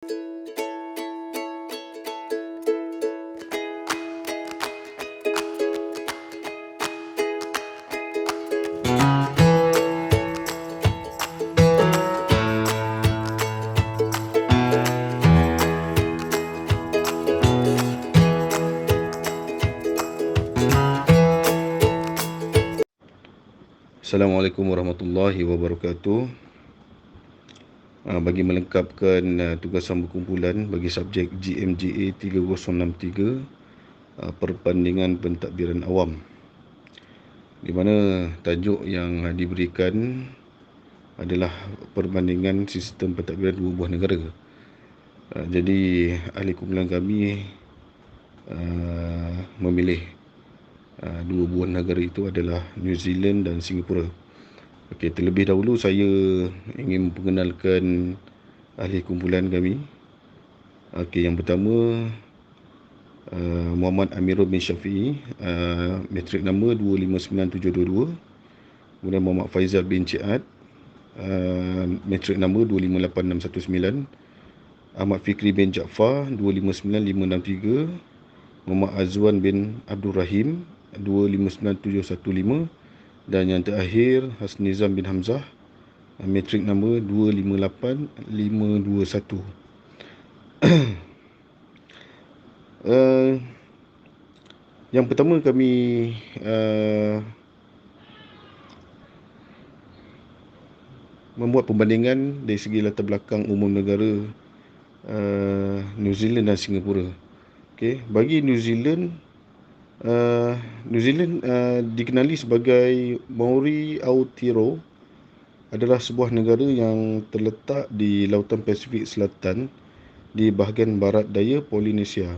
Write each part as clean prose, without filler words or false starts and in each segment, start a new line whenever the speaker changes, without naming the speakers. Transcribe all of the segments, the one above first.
Assalamualaikum warahmatullahi wabarakatuh. Bagi melengkapkan tugasan berkumpulan bagi subjek GMGA 3063, perbandingan pentadbiran awam, di mana tajuk yang diberikan adalah perbandingan sistem pentadbiran dua buah negara. Jadi ahli kumpulan kami memilih dua buah negara itu adalah New Zealand dan Singapura. Okey, terlebih dahulu saya ingin memperkenalkan ahli kumpulan kami. Okey, yang pertama Muhammad Amirul bin Syafi'i, matrik nama 259722. Kemudian Muhammad Faizal bin Ciad, matrik nama 258619. Ahmad Fikri bin Jaafar 259563. Muhammad Azwan bin Abdul Rahim 259715. Dan yang terakhir Hasnizam bin Hamzah, matrik nama 258521. Yang pertama kami membuat perbandingan dari segi latar belakang umum negara New Zealand dan Singapura. Okey, bagi New Zealand dikenali sebagai Maori Aotearoa, adalah sebuah negara yang terletak di Lautan Pasifik Selatan di bahagian barat daya Polinesia.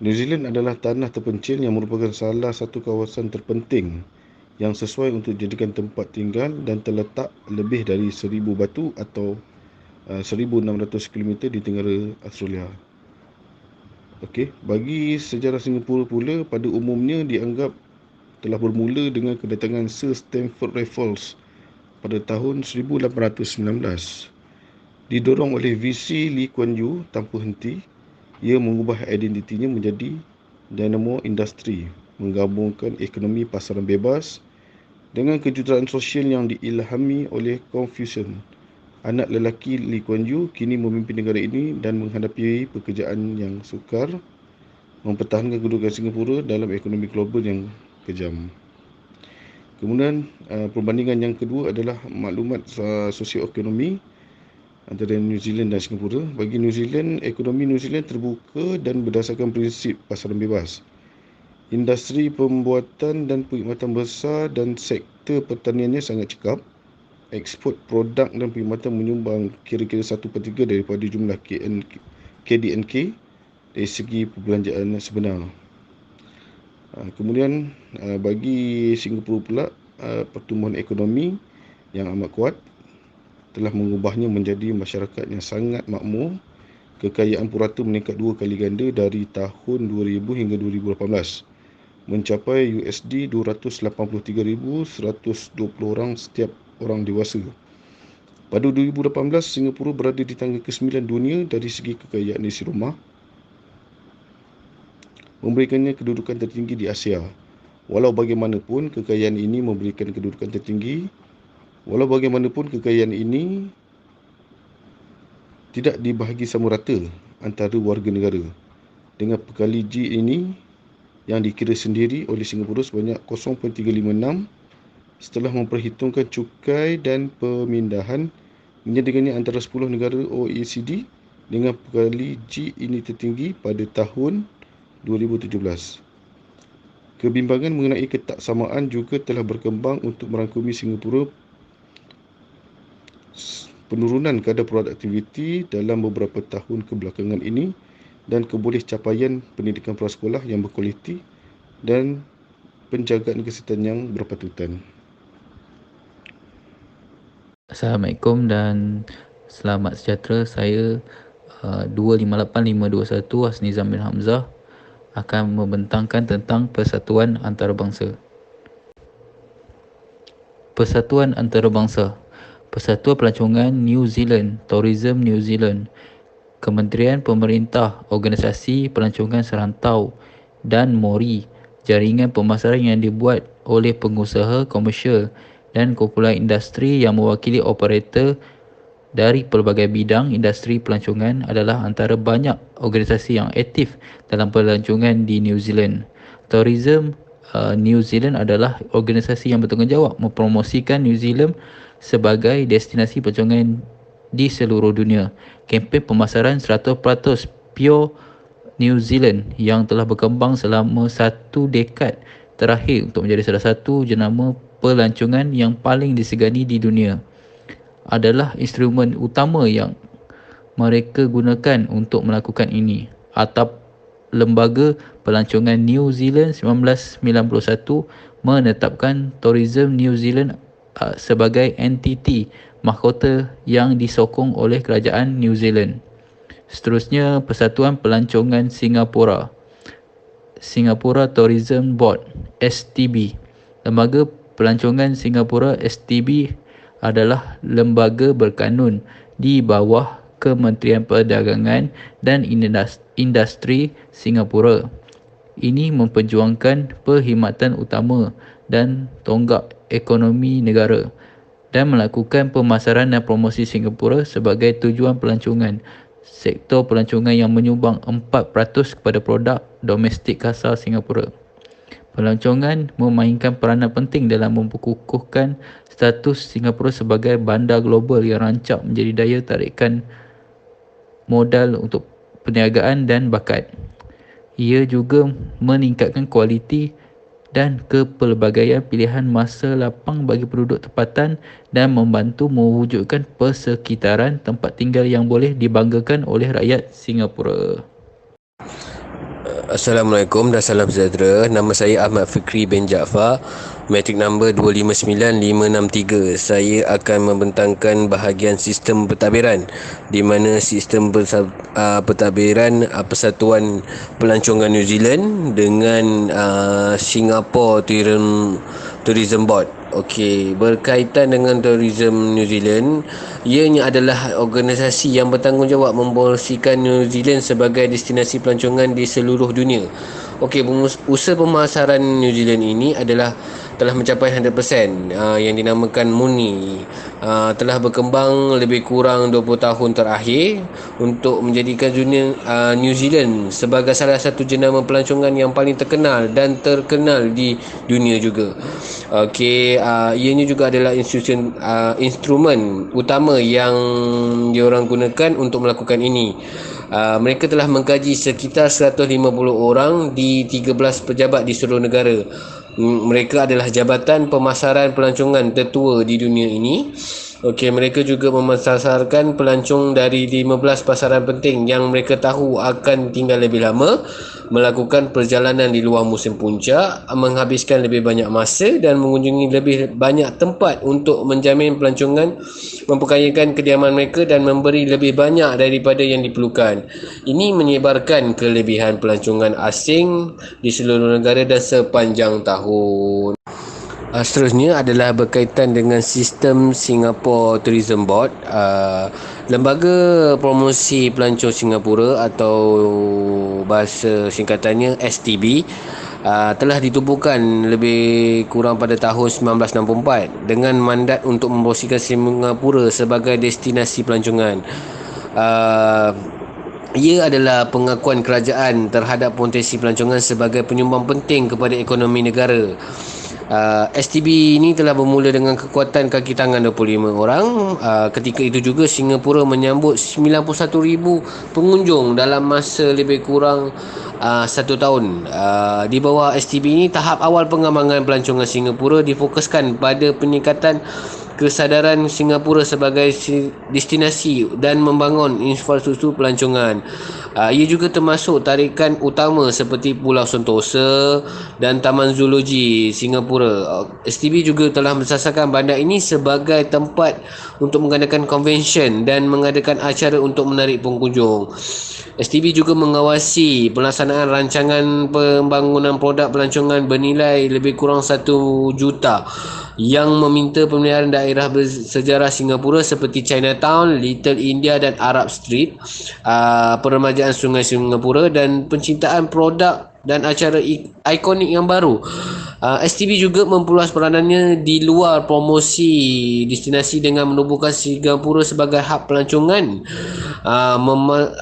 New Zealand adalah tanah terpencil yang merupakan salah satu kawasan terpenting yang sesuai untuk dijadikan tempat tinggal dan terletak lebih dari 1000 batu atau 1600 km di tenggara Australia. Okey, bagi sejarah Singapura pula pada umumnya dianggap telah bermula dengan kedatangan Sir Stamford Raffles pada tahun 1819. Didorong oleh visi Lee Kuan Yew tanpa henti, ia mengubah identitinya menjadi Dynamo Industry, menggabungkan ekonomi pasaran bebas dengan kejuruteraan sosial yang diilhami oleh Confucius. Anak lelaki Lee Kuan Yew kini memimpin negara ini dan menghadapi pekerjaan yang sukar mempertahankan kedudukan Singapura dalam ekonomi global yang kejam. Kemudian perbandingan yang kedua adalah maklumat sosioekonomi antara New Zealand dan Singapura. Bagi New Zealand, ekonomi New Zealand terbuka dan berdasarkan prinsip pasaran bebas. Industri pembuatan dan perkhidmatan besar dan sektor pertaniannya sangat cekap. Ekspor produk dan perkhidmatan menyumbang kira-kira 1/3 daripada jumlah KDNK dari segi perbelanjaan sebenar. Kemudian bagi Singapura pula, pertumbuhan ekonomi yang amat kuat telah mengubahnya menjadi masyarakat yang sangat makmur. Kekayaan purata meningkat 2 kali ganda dari tahun 2000 hingga 2018, mencapai USD 283,120 orang setiap orang dewasa. Pada 2018, Singapura berada di tangga ke-9 dunia dari segi kekayaan isi rumah, memberikannya kedudukan tertinggi di Asia. Walau bagaimanapun, kekayaan ini tidak dibahagi sama rata antara warga negara. Dengan pekali G ini yang dikira sendiri oleh Singapura sebanyak 0.356 setelah memperhitungkan cukai dan pemindahan, menjadikannya antara 10 negara OECD dengan pekali G ini tertinggi pada tahun 2017. Kebimbangan mengenai ketaksamaan juga telah berkembang untuk merangkumi Singapura. Penurunan kadar produktiviti dalam beberapa tahun kebelakangan ini dan keboleh capaian pendidikan prasekolah yang berkualiti dan penjagaan kesihatan yang berpatutan.
Assalamualaikum dan selamat sejahtera. Saya 258521 Hasnizam bin Hamzah akan membentangkan tentang persatuan antarabangsa. Persatuan antarabangsa. Persatuan Pelancongan New Zealand, Tourism New Zealand Kementerian Pemerintah, Organisasi Pelancongan Serantau dan MORI, jaringan pemasaran yang dibuat oleh pengusaha komersial dan kumpulan industri yang mewakili operator dari pelbagai bidang industri pelancongan adalah antara banyak organisasi yang aktif dalam pelancongan di New Zealand. Tourism New Zealand adalah organisasi yang bertanggungjawab mempromosikan New Zealand sebagai destinasi pelancongan di seluruh dunia. Kempen pemasaran 100% Pure New Zealand yang telah berkembang selama 1 dekad terakhir untuk menjadi salah satu jenama pelancongan yang paling disegani di dunia adalah instrumen utama yang mereka gunakan untuk melakukan ini. Atap Lembaga Pelancongan New Zealand 1991 menetapkan Tourism New Zealand sebagai entiti mahkota yang disokong oleh kerajaan New Zealand. Seterusnya, Persatuan Pelancongan Singapura, Singapura Tourism Board, STB. Lembaga Pelancongan Singapura STB adalah lembaga berkanun di bawah Kementerian Perdagangan dan Industri Singapura. Ini memperjuangkan perkhidmatan utama dan tonggak ekonomi negara dan melakukan pemasaran dan promosi Singapura sebagai tujuan pelancongan. Sektor pelancongan yang menyumbang 4% kepada produk domestik kasar Singapura. Pelancongan memainkan peranan penting dalam memperkukuhkan status Singapura sebagai bandar global yang rancak menjadi daya tarikan modal untuk perniagaan dan bakat. Ia juga meningkatkan kualiti dan kepelbagaian pilihan masa lapang bagi penduduk tempatan dan membantu mewujudkan persekitaran tempat tinggal yang boleh dibanggakan oleh rakyat Singapura.
Assalamualaikum dan salam sejahtera. Nama saya Ahmad Fikri bin Jaafar, matrik number 259563. Saya akan membentangkan bahagian sistem pentadbiran, di mana sistem pentadbiran Persatuan Pelancongan New Zealand dengan Singapore Tourism Board. Okey, berkaitan dengan Tourism New Zealand, ianya adalah organisasi yang bertanggungjawab mempromosikan New Zealand sebagai destinasi pelancongan di seluruh dunia. Okey, usaha pemasaran New Zealand ini adalah telah mencapai 100%, yang dinamakan MUNI. Telah berkembang lebih kurang 20 tahun terakhir untuk menjadikan dunia New Zealand sebagai salah satu jenama pelancongan yang paling terkenal dan terkenal di dunia juga. Okey, ianya juga adalah instrumen utama yang diorang gunakan untuk melakukan ini. Mereka telah mengkaji sekitar 150 orang di 13 pejabat di seluruh negara. Mereka adalah jabatan pemasaran pelancongan tertua di dunia ini. Okey, mereka juga memasarkan pelancong dari 15 pasaran penting yang mereka tahu akan tinggal lebih lama, melakukan perjalanan di luar musim puncak, menghabiskan lebih banyak masa dan mengunjungi lebih banyak tempat untuk menjamin pelancongan memperkayakan kediaman mereka dan memberi lebih banyak daripada yang diperlukan. Ini menyebarkan kelebihan pelancongan asing di seluruh negara dan sepanjang tahun. Seterusnya adalah berkaitan dengan sistem Singapore Tourism Board. Lembaga Promosi Pelancong Singapura atau bahasa singkatannya STB telah ditubuhkan lebih kurang pada tahun 1964 dengan mandat untuk mempromosikan Singapura sebagai destinasi pelancongan. Ia adalah pengakuan kerajaan terhadap potensi pelancongan sebagai penyumbang penting kepada ekonomi negara. STB ini telah bermula dengan kekuatan kaki tangan 25 orang. Ketika itu juga Singapura menyambut 91,000 pengunjung dalam masa lebih kurang 1 tahun. Di bawah STB ini, tahap awal pengembangan pelancongan Singapura difokuskan pada peningkatan kesadaran Singapura sebagai destinasi dan membangun infrastruktur pelancongan. Ia juga termasuk tarikan utama seperti Pulau Sentosa dan Taman Zoologi Singapura. STB juga telah mensasarkan bandar ini sebagai tempat untuk mengadakan konvensyen dan mengadakan acara untuk menarik pengunjung. STB juga mengawasi pelaksanaan rancangan pembangunan produk pelancongan bernilai lebih kurang 1 juta yang meminta pemeliharaan daerah bersejarah Singapura seperti Chinatown, Little India dan Arab Street, peremajaan sungai Singapura dan pencintaan produk dan acara ikonik yang baru. STB juga memperluas peranannya di luar promosi destinasi dengan menubuhkan Singapura sebagai hub pelancongan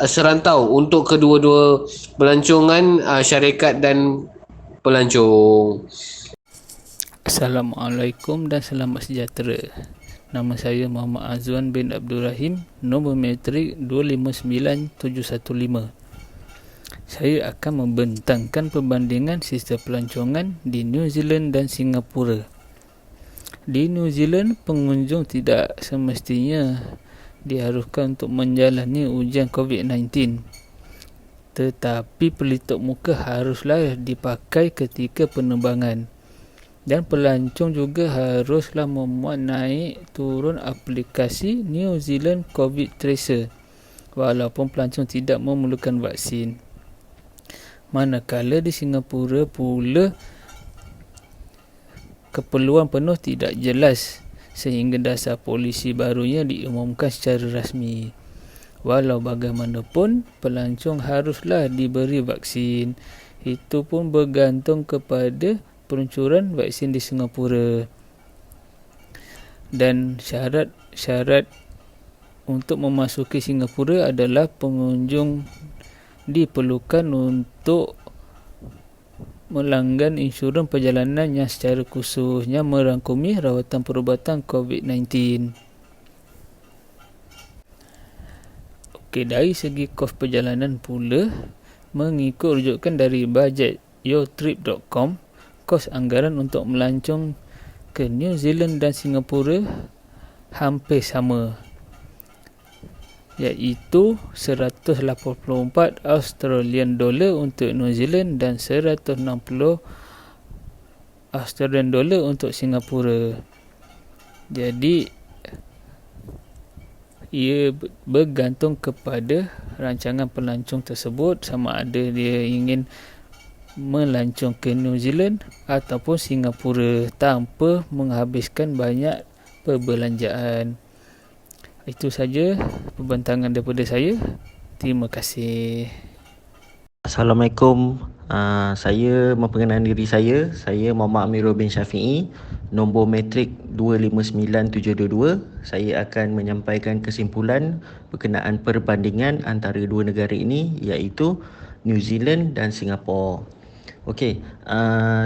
serantau untuk kedua-dua pelancongan syarikat dan pelancong.
Assalamualaikum dan selamat sejahtera. Nama saya Muhammad Azwan bin Abdul Rahim, nombor metrik 259715. Saya akan membentangkan perbandingan sistem pelancongan di New Zealand dan Singapura. Di New Zealand, pengunjung tidak semestinya diharuskan untuk menjalani ujian COVID-19. Tetapi pelitup muka haruslah dipakai ketika penerbangan. Dan pelancong juga haruslah memuat naik turun aplikasi New Zealand COVID Tracer walaupun pelancong tidak memerlukan vaksin. Manakala di Singapura pula keperluan penuh tidak jelas sehingga dasar polisi barunya diumumkan secara rasmi. Walau bagaimanapun, pelancong haruslah diberi vaksin. Itu pun bergantung kepada peluncuran vaksin di Singapura. Dan syarat untuk memasuki Singapura adalah pengunjung diperlukan untuk melanggan insurans perjalanan yang secara khususnya merangkumi rawatan perubatan COVID-19. Okey, dari segi kos perjalanan pula, mengikut rujukan dari budgetyourtrip.com, kos anggaran untuk melancong ke New Zealand dan Singapura hampir sama, iaitu 184 Australian dollar untuk New Zealand dan 160 Australian dollar untuk Singapura. Jadi ia bergantung kepada rancangan pelancong tersebut sama ada dia ingin melancong ke New Zealand ataupun Singapura tanpa menghabiskan banyak perbelanjaan. Itu saja pembentangan daripada saya. Terima kasih.
Assalamualaikum. Saya memperkenalkan diri saya Muhammad Amirul bin Syafi'i, nombor metrik 259722. Saya akan menyampaikan kesimpulan berkenaan perbandingan antara dua negara ini, iaitu New Zealand dan Singapura. Okey,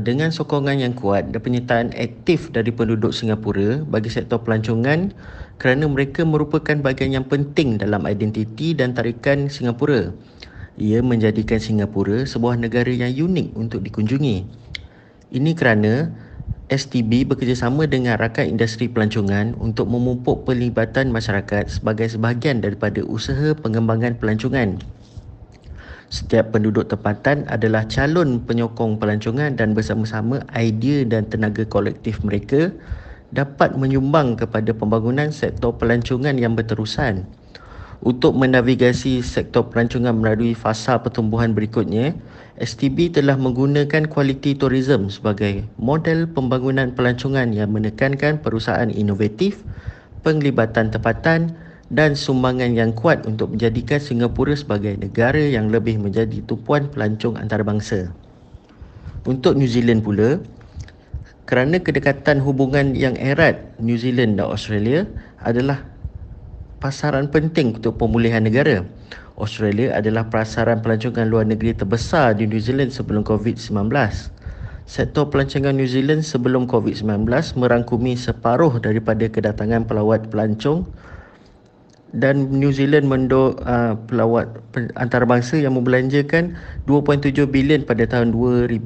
dengan sokongan yang kuat dan penyertaan aktif dari penduduk Singapura bagi sektor pelancongan kerana mereka merupakan bahagian yang penting dalam identiti dan tarikan Singapura. Ia menjadikan Singapura sebuah negara yang unik untuk dikunjungi. Ini kerana STB bekerjasama dengan rakan industri pelancongan untuk memupuk pelibatan masyarakat sebagai sebahagian daripada usaha pengembangan pelancongan. Setiap penduduk tempatan adalah calon penyokong pelancongan dan bersama-sama idea dan tenaga kolektif mereka dapat menyumbang kepada pembangunan sektor pelancongan yang berterusan. Untuk menavigasi sektor pelancongan melalui fasa pertumbuhan berikutnya, STB telah menggunakan quality tourism sebagai model pembangunan pelancongan yang menekankan perusahaan inovatif, penglibatan tempatan dan sumbangan yang kuat untuk menjadikan Singapura sebagai negara yang lebih menjadi tumpuan pelancong antarabangsa. Untuk New Zealand pula, kerana kedekatan hubungan yang erat New Zealand dan Australia adalah pasaran penting untuk pemulihan negara. Australia adalah pasaran pelancongan luar negeri terbesar di New Zealand sebelum COVID-19. Sektor pelancongan New Zealand sebelum COVID-19 merangkumi separuh daripada kedatangan pelawat pelancong, dan New Zealand pelawat antarabangsa yang membelanjakan 2.7 bilion pada tahun 2019.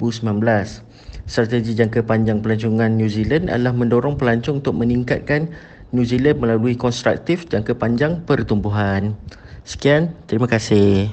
Strategi jangka panjang pelancongan New Zealand adalah mendorong pelancong untuk meningkatkan New Zealand melalui konstruktif jangka panjang pertumbuhan. Sekian, terima kasih.